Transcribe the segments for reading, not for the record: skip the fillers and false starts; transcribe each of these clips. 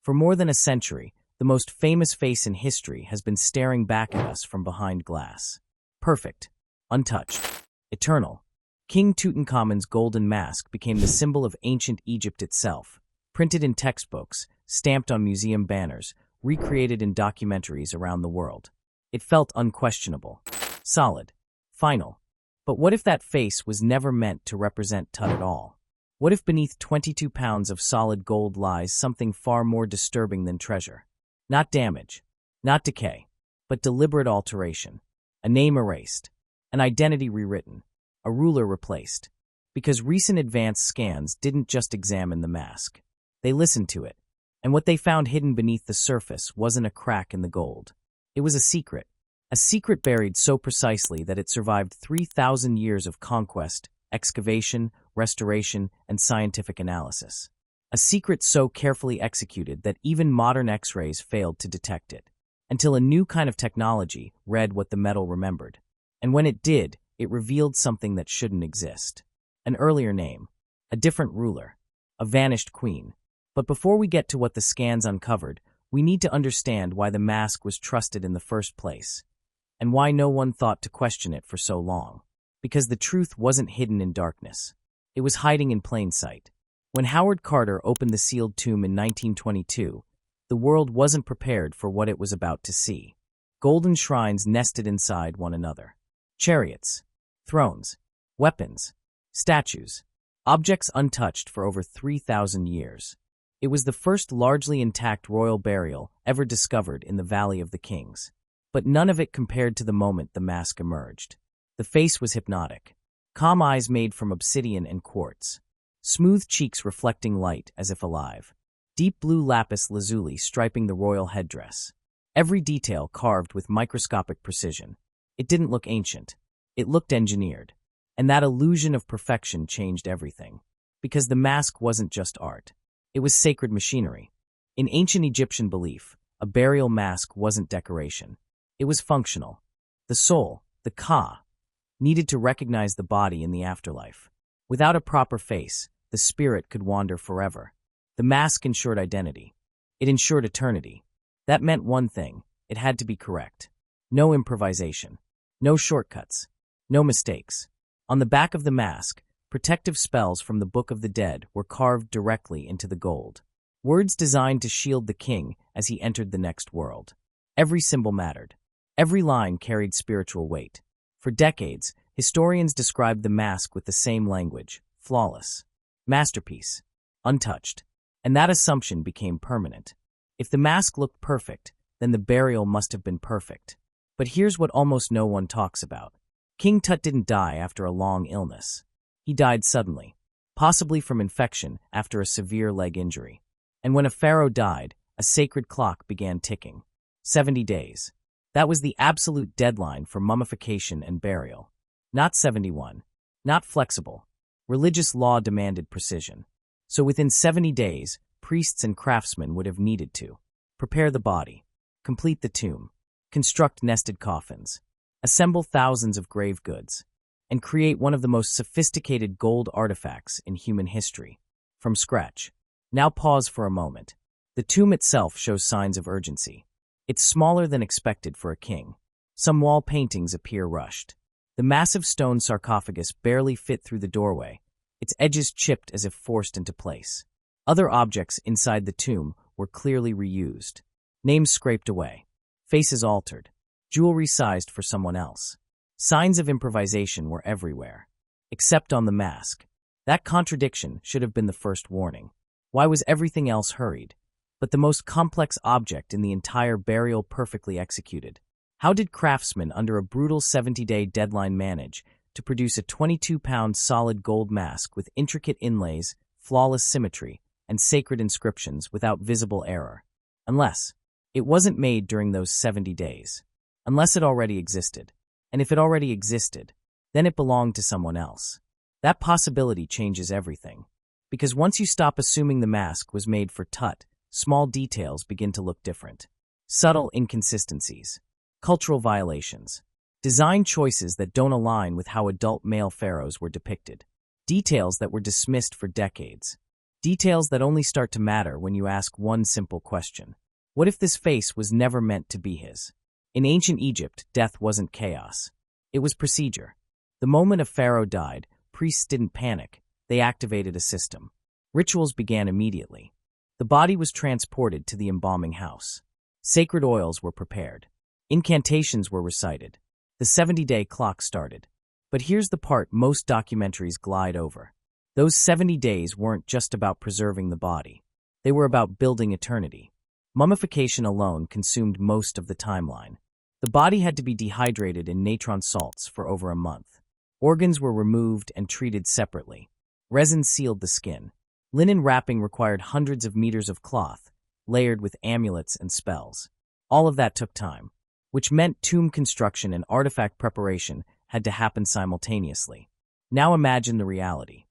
For more than a century, the most famous face in history has been staring back at us from behind glass. Perfect, untouched, eternal. King Tutankhamun's golden mask became the symbol of ancient Egypt itself, printed in textbooks, stamped on museum banners, recreated in documentaries around the world. It felt unquestionable, solid, final. But what if that face was never meant to represent Tut at all? What if beneath 22 pounds of solid gold lies something far more disturbing than treasure? Not damage, not decay, but deliberate alteration. A name erased, an identity rewritten, a ruler replaced. Because recent advanced scans didn't just examine the mask. They listened to it, and what they found hidden beneath the surface wasn't a crack in the gold. It was a secret buried so precisely that it survived 3,000 years of conquest, excavation, restoration, and scientific analysis. A secret so carefully executed that even modern X-rays failed to detect it, until a new kind of technology read what the metal remembered. And when it did, it revealed something that shouldn't exist. An earlier name, a different ruler, a vanished queen. But before we get to what the scans uncovered, we need to understand why the mask was trusted in the first place, and why no one thought to question it for so long. Because the truth wasn't hidden in darkness. It was hiding in plain sight. When Howard Carter opened the sealed tomb in 1922, the world wasn't prepared for what it was about to see. Golden shrines nested inside one another. Chariots, thrones, weapons, statues, objects untouched for over 3,000 years. It was the first largely intact royal burial ever discovered in the Valley of the Kings. But none of it compared to the moment the mask emerged. The face was hypnotic. Calm eyes made from obsidian and quartz. Smooth cheeks reflecting light as if alive. Deep blue lapis lazuli striping the royal headdress. Every detail carved with microscopic precision. It didn't look ancient. It looked engineered. And that illusion of perfection changed everything. Because the mask wasn't just art. It was sacred machinery. In ancient Egyptian belief, a burial mask wasn't decoration. It was functional. The soul, the Ka, needed to recognize the body in the afterlife. Without a proper face, the spirit could wander forever. The mask ensured identity. It ensured eternity. That meant one thing: it had to be correct. No improvisation. No shortcuts. No mistakes. On the back of the mask, protective spells from the Book of the Dead were carved directly into the gold. Words designed to shield the king as he entered the next world. Every symbol mattered. Every line carried spiritual weight. For decades, historians described the mask with the same language: flawless, masterpiece, untouched. And that assumption became permanent. If the mask looked perfect, then the burial must have been perfect. But here's what almost no one talks about. King Tut didn't die after a long illness. He died suddenly, possibly from infection after a severe leg injury. And when a pharaoh died, a sacred clock began ticking. 70 days. That was the absolute deadline for mummification and burial. Not 71. Not flexible. Religious law demanded precision. So within 70 days, priests and craftsmen would have needed to prepare the body, complete the tomb, construct nested coffins, assemble thousands of grave goods, and create one of the most sophisticated gold artifacts in human history, from scratch. Now pause for a moment. The tomb itself shows signs of urgency. It's smaller than expected for a king. Some wall paintings appear rushed. The massive stone sarcophagus barely fit through the doorway, its edges chipped as if forced into place. Other objects inside the tomb were clearly reused. Names scraped away. Faces altered. Jewelry sized for someone else. Signs of improvisation were everywhere. Except on the mask. That contradiction should have been the first warning. Why was everything else hurried? But the most complex object in the entire burial perfectly executed. How did craftsmen under a brutal 70-day deadline manage to produce a 22-pound solid gold mask with intricate inlays, flawless symmetry, and sacred inscriptions without visible error? Unless it wasn't made during those 70 days. Unless it already existed. And if it already existed, then it belonged to someone else. That possibility changes everything. Because once you stop assuming the mask was made for Tut, small details begin to look different. Subtle inconsistencies, cultural violations, design choices that don't align with how adult male pharaohs were depicted, details that were dismissed for decades, Details that only start to matter when you ask one simple question. What if this face was never meant to be his? In ancient Egypt, death wasn't chaos. It was procedure. The moment a pharaoh died, priests didn't panic. They activated a system. Rituals began immediately. The body was transported to the embalming house. Sacred oils were prepared. Incantations were recited. The 70-day clock started. But here's the part most documentaries glide over. Those 70 days weren't just about preserving the body. They were about building eternity. Mummification alone consumed most of the timeline. The body had to be dehydrated in natron salts for over a month. Organs were removed and treated separately. Resin sealed the skin. Linen wrapping required hundreds of meters of cloth, layered with amulets and spells. All of that took time, which meant tomb construction and artifact preparation had to happen simultaneously. Now imagine the reality.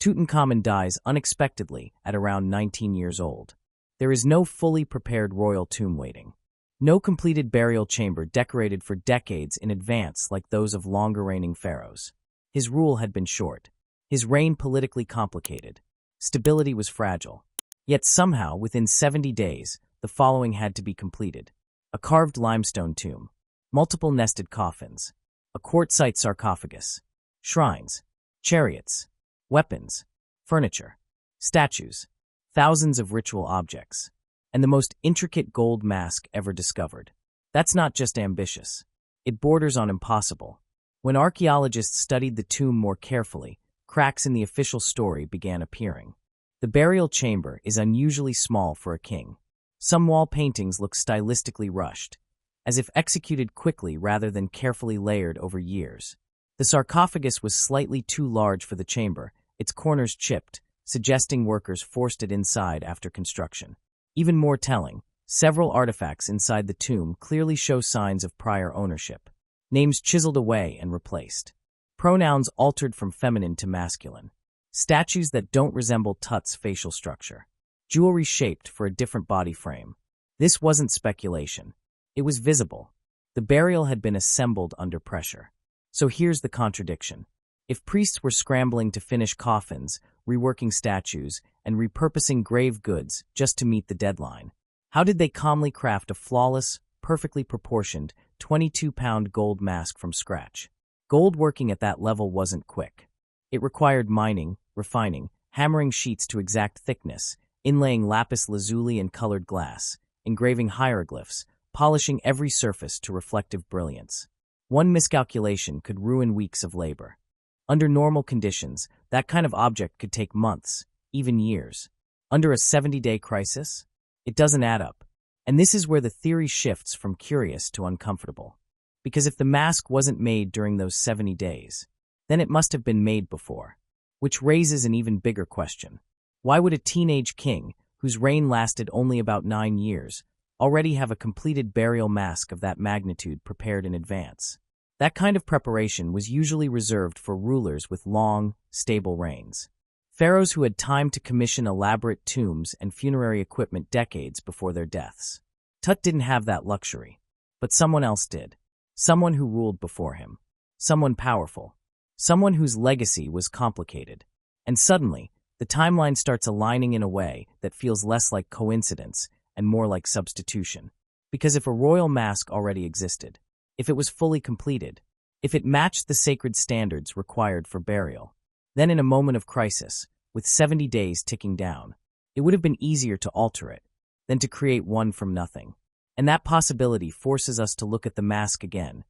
Tutankhamun dies unexpectedly at around 19 years old. There is no fully prepared royal tomb waiting. No completed burial chamber decorated for decades in advance like those of longer-reigning pharaohs. His rule had been short. His reign politically complicated. Stability was fragile. Yet somehow, within 70 days, the following had to be completed. A carved limestone tomb, multiple nested coffins, a quartzite sarcophagus, shrines, chariots, weapons, furniture, statues, thousands of ritual objects, and the most intricate gold mask ever discovered. That's not just ambitious. It borders on impossible. When archaeologists studied the tomb more carefully, cracks in the official story began appearing. The burial chamber is unusually small for a king. Some wall paintings look stylistically rushed, as if executed quickly rather than carefully layered over years. The sarcophagus was slightly too large for the chamber, its corners chipped, suggesting workers forced it inside after construction. Even more telling, several artifacts inside the tomb clearly show signs of prior ownership. Names chiseled away and replaced. Pronouns altered from feminine to masculine. Statues that don't resemble Tut's facial structure. Jewelry shaped for a different body frame. This wasn't speculation. It was visible. The burial had been assembled under pressure. So here's the contradiction. If priests were scrambling to finish coffins, reworking statues, and repurposing grave goods just to meet the deadline, how did they calmly craft a flawless, perfectly proportioned, 22-pound gold mask from scratch? Gold working at that level wasn't quick. It required mining, refining, hammering sheets to exact thickness, inlaying lapis lazuli and colored glass, engraving hieroglyphs, polishing every surface to reflective brilliance. One miscalculation could ruin weeks of labor. Under normal conditions, that kind of object could take months, even years. Under a 70-day crisis? It doesn't add up. And this is where the theory shifts from curious to uncomfortable. Because if the mask wasn't made during those 70 days, then it must have been made before. Which raises an even bigger question. Why would a teenage king, whose reign lasted only about 9 years, already have a completed burial mask of that magnitude prepared in advance? That kind of preparation was usually reserved for rulers with long, stable reigns. Pharaohs who had time to commission elaborate tombs and funerary equipment decades before their deaths. Tut didn't have that luxury. But someone else did. Someone who ruled before him. Someone powerful. Someone whose legacy was complicated. And suddenly, the timeline starts aligning in a way that feels less like coincidence and more like substitution. Because if a royal mask already existed, if it was fully completed, if it matched the sacred standards required for burial, then in a moment of crisis, with 70 days ticking down, it would have been easier to alter it than to create one from nothing. And that possibility forces us to look at the mask again,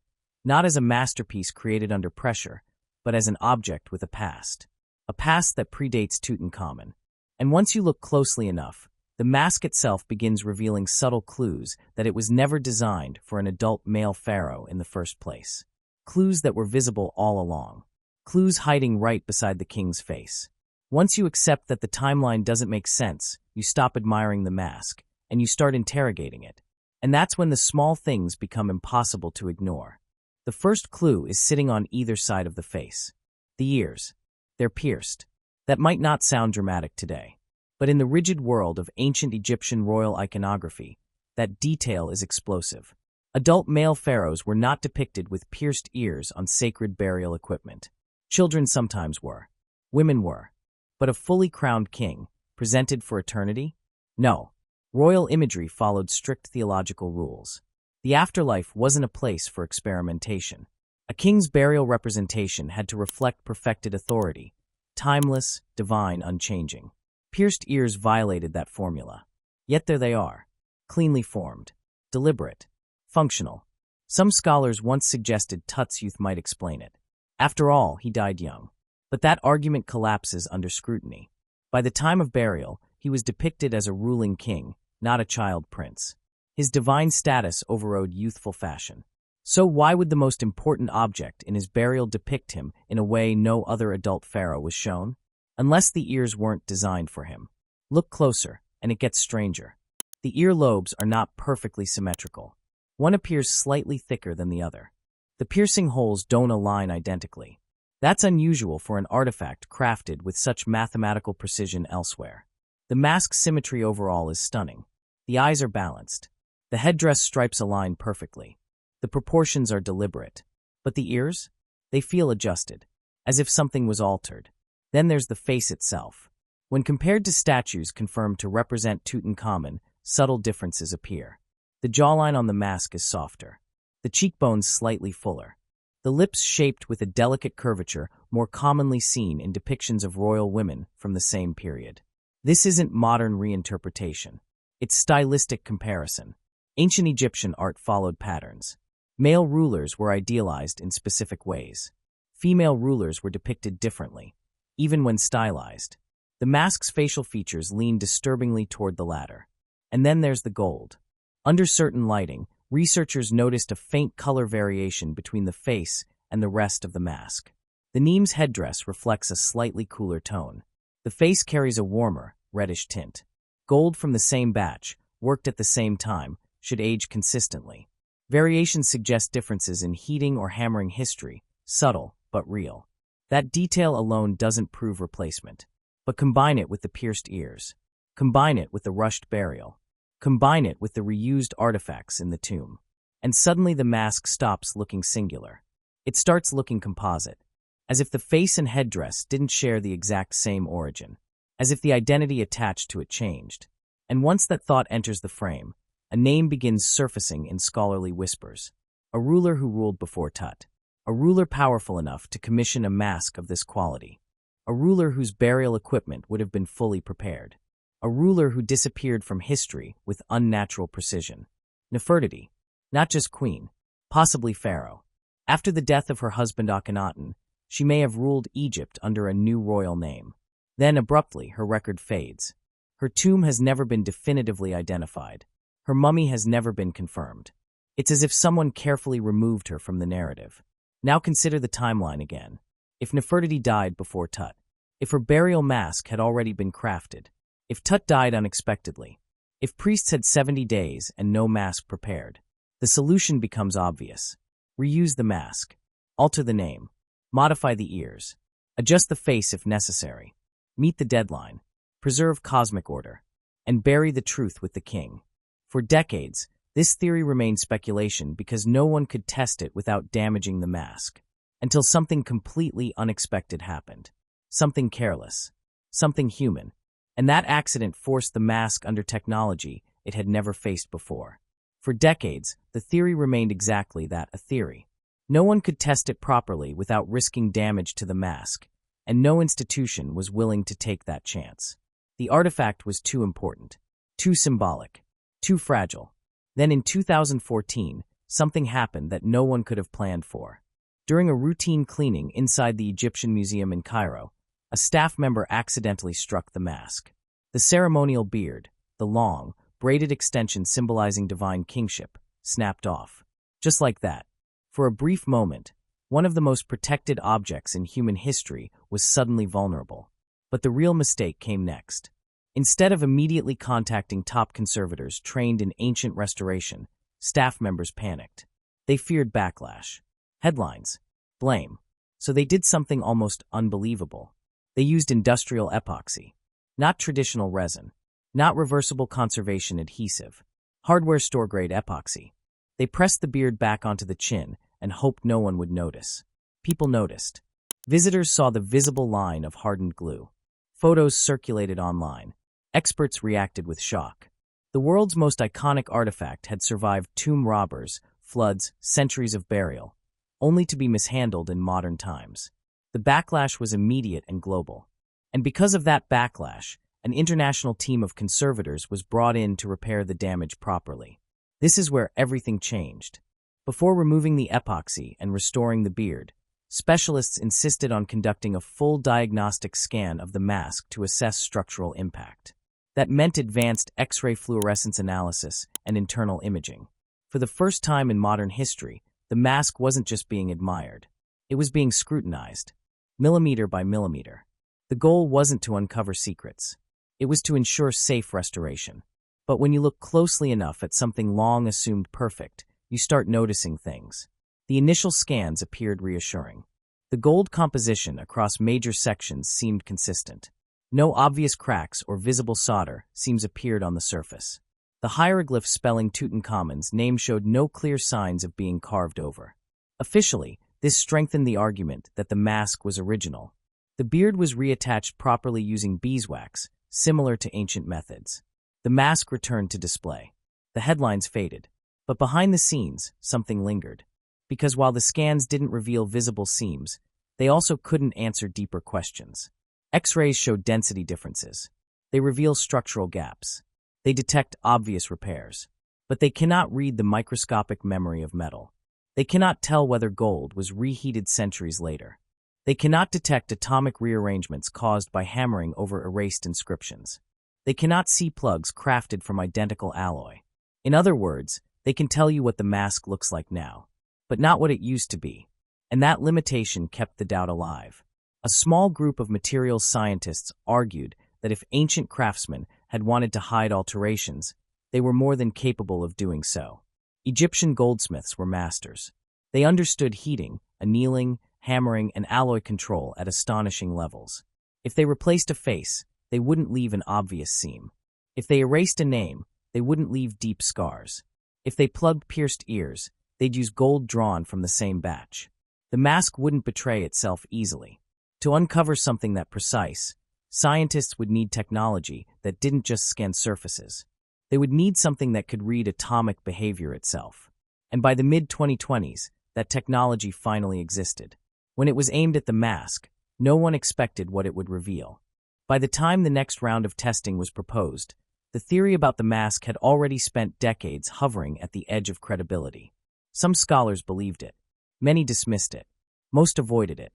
not as a masterpiece created under pressure, but as an object with a past that predates Tutankhamun. And once you look closely enough, the mask itself begins revealing subtle clues that it was never designed for an adult male pharaoh in the first place. Clues that were visible all along. Clues hiding right beside the king's face. Once you accept that the timeline doesn't make sense, you stop admiring the mask, and you start interrogating it. And that's when the small things become impossible to ignore. The first clue is sitting on either side of the face. The ears. They're pierced. That might not sound dramatic today. But in the rigid world of ancient Egyptian royal iconography, that detail is explosive. Adult male pharaohs were not depicted with pierced ears on sacred burial equipment. Children sometimes were. Women were. But a fully crowned king, presented for eternity? No. Royal imagery followed strict theological rules. The afterlife wasn't a place for experimentation. A king's burial representation had to reflect perfected authority, timeless, divine, unchanging. Pierced ears violated that formula. Yet there they are, cleanly formed, deliberate, functional. Some scholars once suggested Tut's youth might explain it. After all, he died young. But that argument collapses under scrutiny. By the time of burial, he was depicted as a ruling king, not a child prince. His divine status overrode youthful fashion. So why would the most important object in his burial depict him in a way no other adult pharaoh was shown? Unless the ears weren't designed for him. Look closer, and it gets stranger. The ear lobes are not perfectly symmetrical. One appears slightly thicker than the other. The piercing holes don't align identically. That's unusual for an artifact crafted with such mathematical precision elsewhere. The mask's symmetry overall is stunning. The eyes are balanced. The headdress stripes align perfectly. The proportions are deliberate. But the ears? They feel adjusted, as if something was altered. Then there's the face itself. When compared to statues confirmed to represent Tutankhamun, subtle differences appear. The jawline on the mask is softer. The cheekbones slightly fuller. The lips shaped with a delicate curvature more commonly seen in depictions of royal women from the same period. This isn't modern reinterpretation. It's stylistic comparison. Ancient Egyptian art followed patterns. Male rulers were idealized in specific ways. Female rulers were depicted differently, even when stylized. The mask's facial features lean disturbingly toward the latter. And then there's the gold. Under certain lighting, researchers noticed a faint color variation between the face and the rest of the mask. The Neem's headdress reflects a slightly cooler tone. The face carries a warmer, reddish tint. Gold from the same batch, worked at the same time, should age consistently. Variations suggest differences in heating or hammering history, subtle but real. That detail alone doesn't prove replacement. But combine it with the pierced ears. Combine it with the rushed burial. Combine it with the reused artifacts in the tomb. And suddenly the mask stops looking singular. It starts looking composite, as if the face and headdress didn't share the exact same origin, as if the identity attached to it changed. And once that thought enters the frame, a name begins surfacing in scholarly whispers. A ruler who ruled before Tut. A ruler powerful enough to commission a mask of this quality. A ruler whose burial equipment would have been fully prepared. A ruler who disappeared from history with unnatural precision. Nefertiti, not just queen, possibly pharaoh. After the death of her husband Akhenaten, she may have ruled Egypt under a new royal name. Then abruptly her record fades. Her tomb has never been definitively identified. Her mummy has never been confirmed. It's as if someone carefully removed her from the narrative. Now consider the timeline again. If Nefertiti died before Tut, if her burial mask had already been crafted, if Tut died unexpectedly, if priests had 70 days and no mask prepared, the solution becomes obvious. Reuse the mask, alter the name, modify the ears, adjust the face if necessary, meet the deadline, preserve cosmic order, and bury the truth with the king. For decades, this theory remained speculation because no one could test it without damaging the mask. Until something completely unexpected happened. Something careless. Something human. And that accident forced the mask under technology it had never faced before. For decades, the theory remained exactly that, a theory. No one could test it properly without risking damage to the mask, and no institution was willing to take that chance. The artifact was too important, too symbolic, too fragile. Then in 2014, something happened that no one could have planned for. During a routine cleaning inside the Egyptian Museum in Cairo, a staff member accidentally struck the mask. The ceremonial beard, the long, braided extension symbolizing divine kingship, snapped off. Just like that. For a brief moment, one of the most protected objects in human history was suddenly vulnerable. But the real mistake came next. Instead of immediately contacting top conservators trained in ancient restoration, staff members panicked. They feared backlash. Headlines. Blame. So they did something almost unbelievable. They used industrial epoxy. Not traditional resin. Not reversible conservation adhesive. Hardware store-grade epoxy. They pressed the beard back onto the chin and hoped no one would notice. People noticed. Visitors saw the visible line of hardened glue. Photos circulated online. Experts reacted with shock. The world's most iconic artifact had survived tomb robbers, floods, centuries of burial, only to be mishandled in modern times. The backlash was immediate and global. And because of that backlash, an international team of conservators was brought in to repair the damage properly. This is where everything changed. Before removing the epoxy and restoring the beard, specialists insisted on conducting a full diagnostic scan of the mask to assess structural impact. That meant advanced X-ray fluorescence analysis and internal imaging. For the first time in modern history, the mask wasn't just being admired. It was being scrutinized, millimeter by millimeter. The goal wasn't to uncover secrets. It was to ensure safe restoration. But when you look closely enough at something long assumed perfect, you start noticing things. The initial scans appeared reassuring. The gold composition across major sections seemed consistent. No obvious cracks or visible solder seams appeared on the surface. The hieroglyph spelling Tutankhamun's name showed no clear signs of being carved over. Officially, this strengthened the argument that the mask was original. The beard was reattached properly using beeswax, similar to ancient methods. The mask returned to display. The headlines faded. But behind the scenes, something lingered. Because while the scans didn't reveal visible seams, they also couldn't answer deeper questions. X-rays show density differences. They reveal structural gaps. They detect obvious repairs. But they cannot read the microscopic memory of metal. They cannot tell whether gold was reheated centuries later. They cannot detect atomic rearrangements caused by hammering over erased inscriptions. They cannot see plugs crafted from identical alloy. In other words, they can tell you what the mask looks like now, but not what it used to be. And that limitation kept the doubt alive. A small group of materials scientists argued that if ancient craftsmen had wanted to hide alterations, they were more than capable of doing so. Egyptian goldsmiths were masters. They understood heating, annealing, hammering, and alloy control at astonishing levels. If they replaced a face, they wouldn't leave an obvious seam. If they erased a name, they wouldn't leave deep scars. If they plugged pierced ears, they'd use gold drawn from the same batch. The mask wouldn't betray itself easily. To uncover something that precise, scientists would need technology that didn't just scan surfaces. They would need something that could read atomic behavior itself. And by the mid-2020s, that technology finally existed. When it was aimed at the mask, no one expected what it would reveal. By the time the next round of testing was proposed, the theory about the mask had already spent decades hovering at the edge of credibility. Some scholars believed it. Many dismissed it. Most avoided it.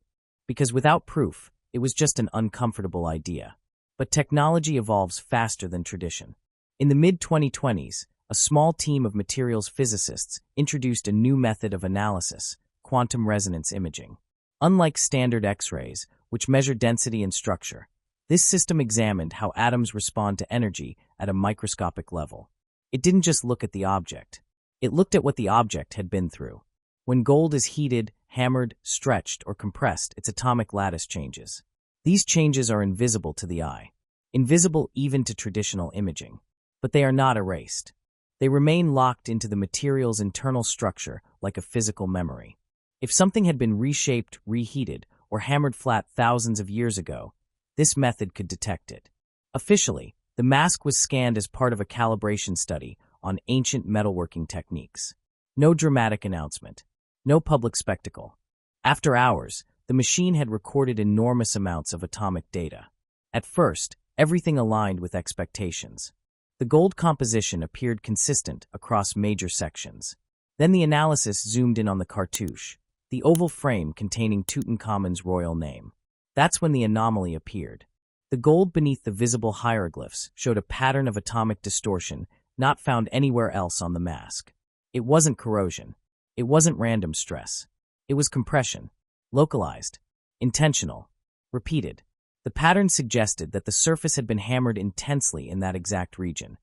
Because without proof, it was just an uncomfortable idea. But technology evolves faster than tradition. In the mid-2020s, a small team of materials physicists introduced a new method of analysis, quantum resonance imaging. Unlike standard X-rays, which measure density and structure, this system examined how atoms respond to energy at a microscopic level. It didn't just look at the object. It looked at what the object had been through. When gold is heated, hammered, stretched, or compressed, its atomic lattice changes. These changes are invisible to the eye, invisible even to traditional imaging. But they are not erased. They remain locked into the material's internal structure like a physical memory. If something had been reshaped, reheated, or hammered flat thousands of years ago, this method could detect it. Officially, the mask was scanned as part of a calibration study on ancient metalworking techniques. No dramatic announcement. No public spectacle. After hours, the machine had recorded enormous amounts of atomic data. At first, everything aligned with expectations. The gold composition appeared consistent across major sections. Then the analysis zoomed in on the cartouche, the oval frame containing Tutankhamun's royal name. That's when the anomaly appeared. The gold beneath the visible hieroglyphs showed a pattern of atomic distortion not found anywhere else on the mask. It wasn't corrosion. It wasn't random stress. It was compression. Localized. Intentional. Repeated. The pattern suggested that the surface had been hammered intensely in that exact region,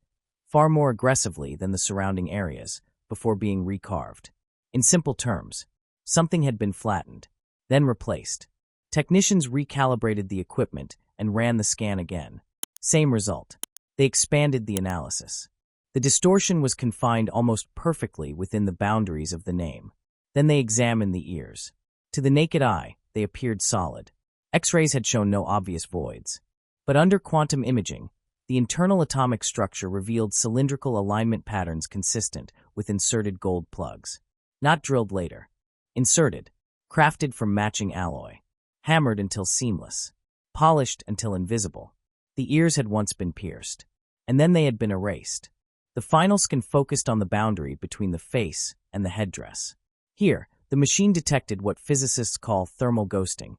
far more aggressively than the surrounding areas, before being recarved. In simple terms, something had been flattened, then replaced. Technicians recalibrated the equipment and ran the scan again. Same result. They expanded the analysis. The distortion was confined almost perfectly within the boundaries of the name. Then they examined the ears. To the naked eye, they appeared solid. X-rays had shown no obvious voids. But under quantum imaging, The internal atomic structure revealed cylindrical alignment patterns consistent with inserted gold plugs. Not drilled later. Inserted. Crafted from matching alloy. Hammered until seamless. Polished until invisible. The ears had once been pierced. And then they had been erased. The final scan focused on the boundary between the face and the headdress. Here, the machine detected what physicists call thermal ghosting,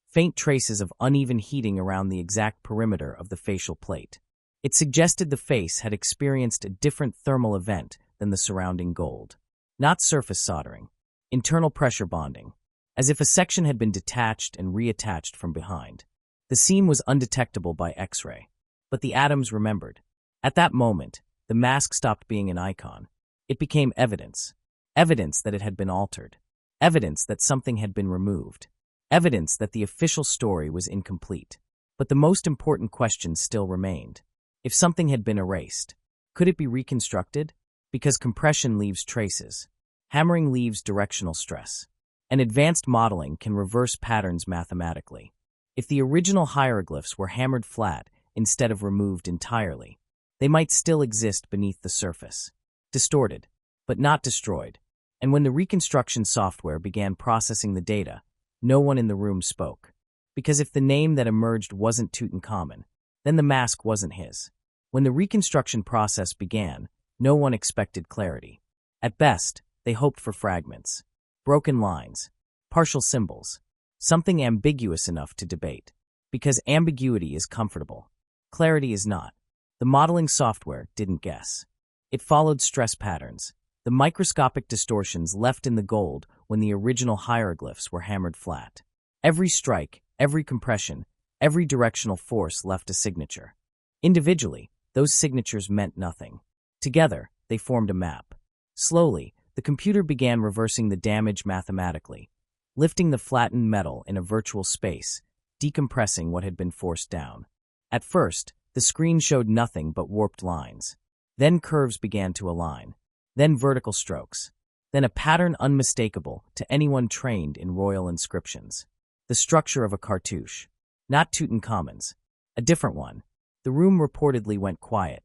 faint traces of uneven heating around the exact perimeter of the facial plate. It suggested the face had experienced a different thermal event than the surrounding gold. Not surface soldering, internal pressure bonding, as if a section had been detached and reattached from behind. The seam was undetectable by X-ray, but the atoms remembered. At that moment, the mask stopped being an icon. It became evidence. Evidence that it had been altered. Evidence that something had been removed. Evidence that the official story was incomplete. But the most important question still remained. If something had been erased, could it be reconstructed? Because compression leaves traces. Hammering leaves directional stress. And advanced modeling can reverse patterns mathematically. If the original hieroglyphs were hammered flat instead of removed entirely, they might still exist beneath the surface. Distorted, but not destroyed. And when the reconstruction software began processing the data, no one in the room spoke. Because if the name that emerged wasn't Tutankhamun, then the mask wasn't his. When the reconstruction process began, no one expected clarity. At best, they hoped for fragments, broken lines, partial symbols, something ambiguous enough to debate. Because ambiguity is comfortable. Clarity is not. The modeling software didn't guess. It followed stress patterns, the microscopic distortions left in the gold when the original hieroglyphs were hammered flat. Every strike, every compression, every directional force left a signature. Individually, those signatures meant nothing. Together, they formed a map. Slowly, the computer began reversing the damage mathematically, lifting the flattened metal in a virtual space, decompressing what had been forced down. At first, the screen showed nothing but warped lines. Then curves began to align. Then vertical strokes. Then a pattern unmistakable to anyone trained in royal inscriptions. The structure of a cartouche. Not Tutankhamun's. A different one. The room reportedly went quiet.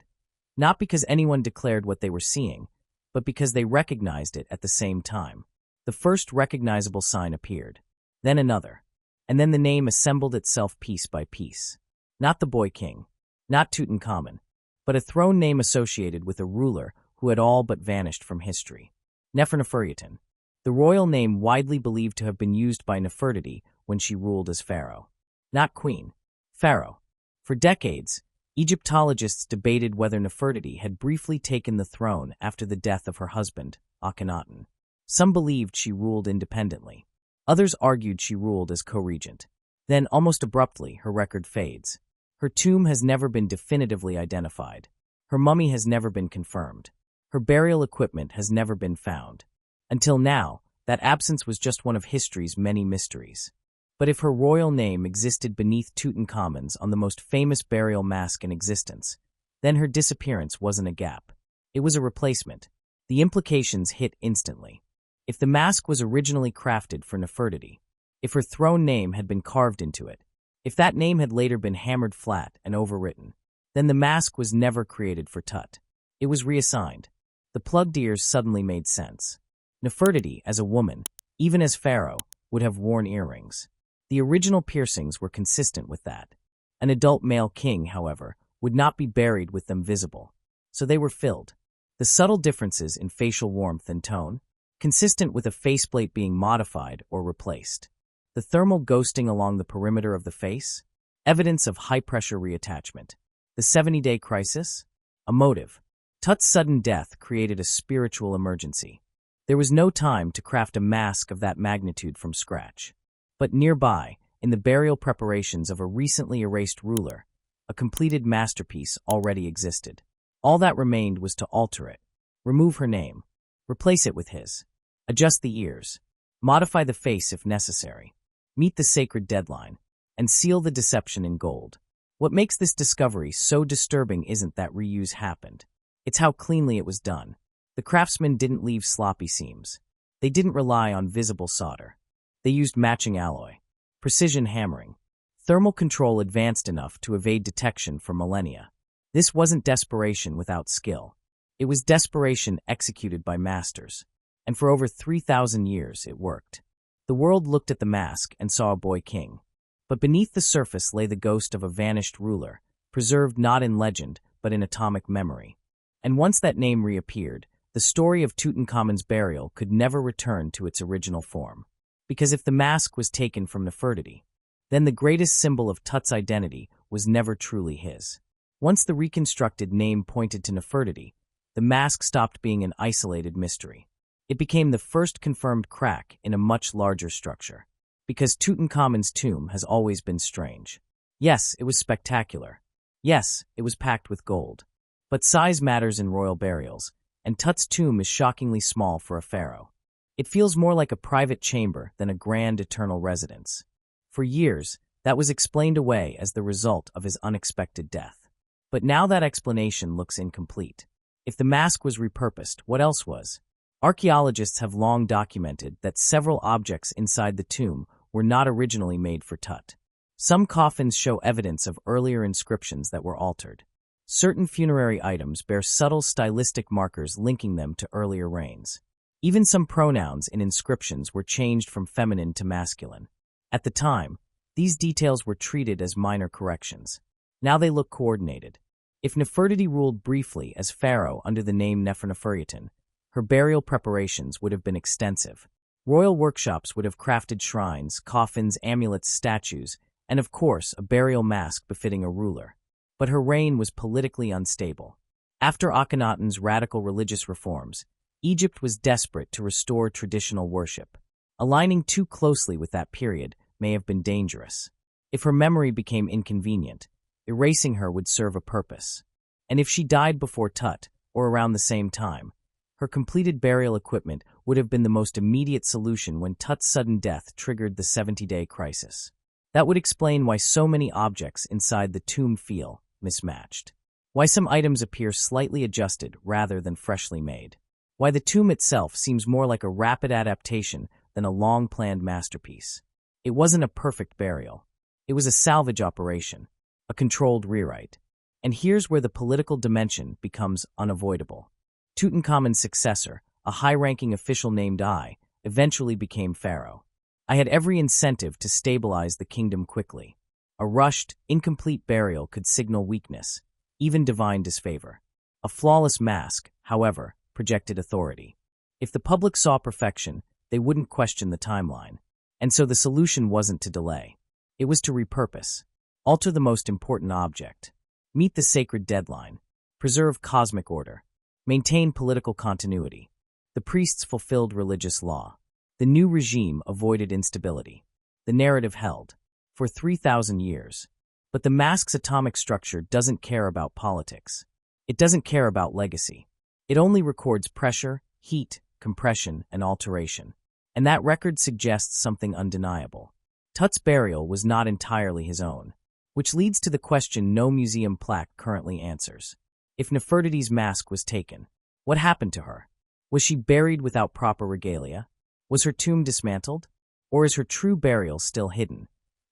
Not because anyone declared what they were seeing, but because they recognized it at the same time. The first recognizable sign appeared. Then another. And then the name assembled itself piece by piece. Not the boy king. Not Tutankhamun. But a throne name associated with a ruler who had all but vanished from history. Nefertiti. The royal name widely believed to have been used by Nefertiti when she ruled as pharaoh. Not queen. Pharaoh. For decades, Egyptologists debated whether Nefertiti had briefly taken the throne after the death of her husband, Akhenaten. Some believed she ruled independently. Others argued she ruled as co-regent. Then, almost abruptly, her record fades. Her tomb has never been definitively identified. Her mummy has never been confirmed. Her burial equipment has never been found. Until now, that absence was just one of history's many mysteries. But if her royal name existed beneath Tutankhamun's on the most famous burial mask in existence, then her disappearance wasn't a gap. It was a replacement. The implications hit instantly. If the mask was originally crafted for Nefertiti, if her throne name had been carved into it, if that name had later been hammered flat and overwritten, then the mask was never created for Tut. It was reassigned. The plugged ears suddenly made sense. Nefertiti, as a woman, even as pharaoh, would have worn earrings. The original piercings were consistent with that. An adult male king, however, would not be buried with them visible. So they were filled. The subtle differences in facial warmth and tone, consistent with a faceplate being modified or replaced. The thermal ghosting along the perimeter of the face, evidence of high-pressure reattachment. The 70-day crisis? A motive. Tut's sudden death created a spiritual emergency. There was no time to craft a mask of that magnitude from scratch. But nearby, in the burial preparations of a recently erased ruler, a completed masterpiece already existed. All that remained was to alter it, remove her name, replace it with his, adjust the ears, modify the face if necessary, meet the sacred deadline, and seal the deception in gold. What makes this discovery so disturbing isn't that reuse happened. It's how cleanly it was done. The craftsmen didn't leave sloppy seams. They didn't rely on visible solder. They used matching alloy, precision hammering, thermal control advanced enough to evade detection for millennia. This wasn't desperation without skill. It was desperation executed by masters. And for over 3,000 years, it worked. The world looked at the mask and saw a boy king. But beneath the surface lay the ghost of a vanished ruler, preserved not in legend, but in atomic memory. And once that name reappeared, the story of Tutankhamun's burial could never return to its original form. Because if the mask was taken from Nefertiti, then the greatest symbol of Tut's identity was never truly his. Once the reconstructed name pointed to Nefertiti, the mask stopped being an isolated mystery. It became the first confirmed crack in a much larger structure. Because Tutankhamun's tomb has always been strange. Yes, it was spectacular. Yes, it was packed with gold. But size matters in royal burials, and Tut's tomb is shockingly small for a pharaoh. It feels more like a private chamber than a grand eternal residence. For years, that was explained away as the result of his unexpected death. But now that explanation looks incomplete. If the mask was repurposed, what else was? Archaeologists have long documented that several objects inside the tomb were not originally made for Tut. Some coffins show evidence of earlier inscriptions that were altered. Certain funerary items bear subtle stylistic markers linking them to earlier reigns. Even some pronouns in inscriptions were changed from feminine to masculine. At the time, these details were treated as minor corrections. Now they look coordinated. If Nefertiti ruled briefly as pharaoh under the name Neferneferutin, her burial preparations would have been extensive. Royal workshops would have crafted shrines, coffins, amulets, statues, and of course a burial mask befitting a ruler. But her reign was politically unstable. After Akhenaten's radical religious reforms, Egypt was desperate to restore traditional worship. Aligning too closely with that period may have been dangerous. If her memory became inconvenient, erasing her would serve a purpose. And if she died before Tut, or around the same time, her completed burial equipment would have been the most immediate solution when Tut's sudden death triggered the 70-day crisis. That would explain why so many objects inside the tomb feel mismatched. Why some items appear slightly adjusted rather than freshly made. Why the tomb itself seems more like a rapid adaptation than a long-planned masterpiece. It wasn't a perfect burial. It was a salvage operation, a controlled rewrite. And here's where the political dimension becomes unavoidable. Tutankhamun's successor, a high-ranking official named I, eventually became pharaoh. I had every incentive to stabilize the kingdom quickly. A rushed, incomplete burial could signal weakness, even divine disfavor. A flawless mask, however, projected authority. If the public saw perfection, they wouldn't question the timeline. And so the solution wasn't to delay. It was to repurpose. Alter the most important object. Meet the sacred deadline. Preserve cosmic order. Maintain political continuity. The priests fulfilled religious law. The new regime avoided instability. The narrative held. For 3,000 years. But the mask's atomic structure doesn't care about politics. It doesn't care about legacy. It only records pressure, heat, compression, and alteration. And that record suggests something undeniable. Tut's burial was not entirely his own, which leads to the question no museum plaque currently answers. If Nefertiti's mask was taken, what happened to her? Was she buried without proper regalia? Was her tomb dismantled? Or is her true burial still hidden,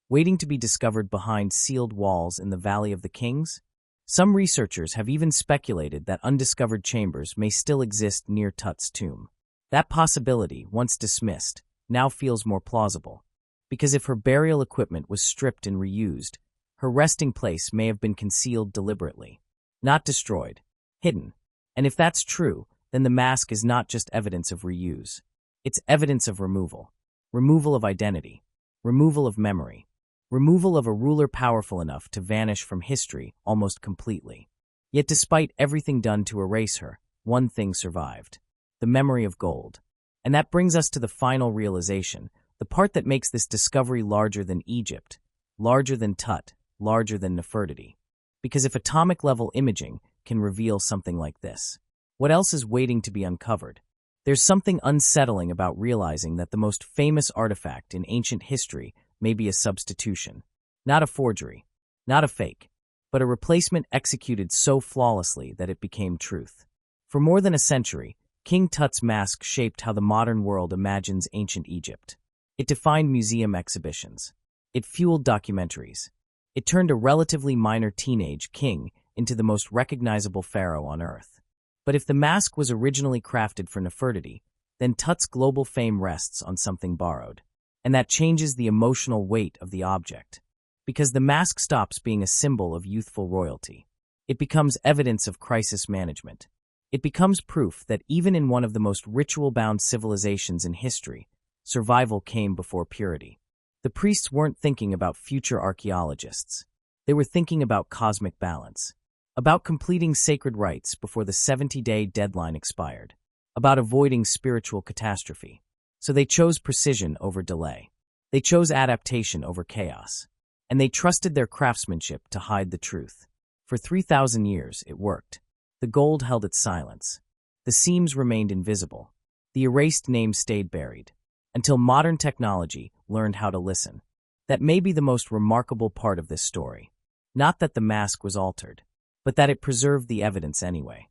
waiting to be discovered behind sealed walls in the Valley of the Kings? Some researchers have even speculated that undiscovered chambers may still exist near Tut's tomb. That possibility, once dismissed, now feels more plausible. Because if her burial equipment was stripped and reused, her resting place may have been concealed deliberately. Not destroyed, hidden. And if that's true, then the mask is not just evidence of reuse. It's evidence of removal. Removal of identity. Removal of memory. Removal of a ruler powerful enough to vanish from history almost completely. Yet despite everything done to erase her, one thing survived. The memory of gold. And that brings us to the final realization, the part that makes this discovery larger than Egypt, larger than Tut, larger than Nefertiti. Because if atomic-level imaging can reveal something like this, what else is waiting to be uncovered? There's something unsettling about realizing that the most famous artifact in ancient history may be a substitution. Not a forgery, not a fake, but a replacement executed so flawlessly that it became truth. For more than a century, King Tut's mask shaped how the modern world imagines ancient Egypt. It defined museum exhibitions. It fueled documentaries. It turned a relatively minor teenage king into the most recognizable pharaoh on Earth. But if the mask was originally crafted for Nefertiti, then Tut's global fame rests on something borrowed. And that changes the emotional weight of the object. Because the mask stops being a symbol of youthful royalty. It becomes evidence of crisis management. It becomes proof that even in one of the most ritual-bound civilizations in history, survival came before purity. The priests weren't thinking about future archaeologists. They were thinking about cosmic balance, about completing sacred rites before the 70-day deadline expired, about avoiding spiritual catastrophe. So they chose precision over delay. They chose adaptation over chaos. And they trusted their craftsmanship to hide the truth. For 3,000 years, it worked. The gold held its silence. The seams remained invisible. The erased names stayed buried. Until modern technology learned how to listen. That may be the most remarkable part of this story. Not that the mask was altered, but that it preserved the evidence anyway.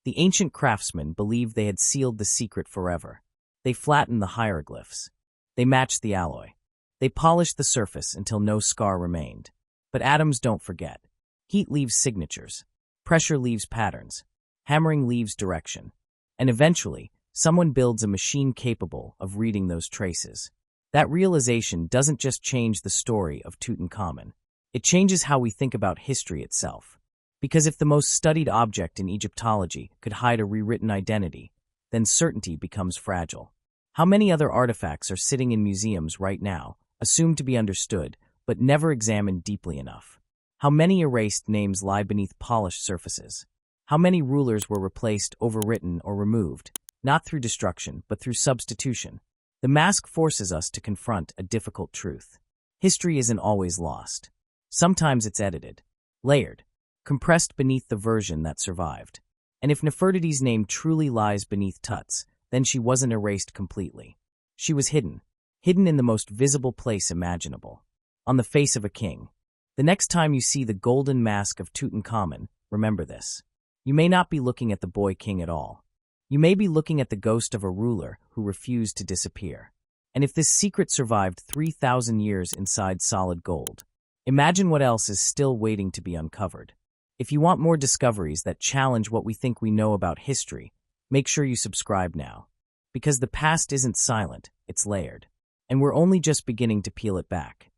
The ancient craftsmen believed they had sealed the secret forever. They flattened the hieroglyphs. They matched the alloy. They polished the surface until no scar remained. But atoms don't forget. Heat leaves signatures. Pressure leaves patterns. Hammering leaves direction. And eventually, someone builds a machine capable of reading those traces. That realization doesn't just change the story of Tutankhamun. It changes how we think about history itself. Because if the most studied object in Egyptology could hide a rewritten identity, then certainty becomes fragile. How many other artifacts are sitting in museums right now, assumed to be understood, but never examined deeply enough? How many erased names lie beneath polished surfaces? How many rulers were replaced, overwritten, or removed, not through destruction, but through substitution? The mask forces us to confront a difficult truth. History isn't always lost. Sometimes it's edited, layered, compressed beneath the version that survived. And if Nefertiti's name truly lies beneath Tut's, then she wasn't erased completely. She was hidden in the most visible place imaginable, on the face of a king. The next time you see the golden mask of Tutankhamun, remember this. You may not be looking at the boy king at all. You may be looking at the ghost of a ruler who refused to disappear. And if this secret survived 3,000 years inside solid gold, imagine what else is still waiting to be uncovered. If you want more discoveries that challenge what we think we know about history, make sure you subscribe now. Because the past isn't silent, it's layered. And we're only just beginning to peel it back.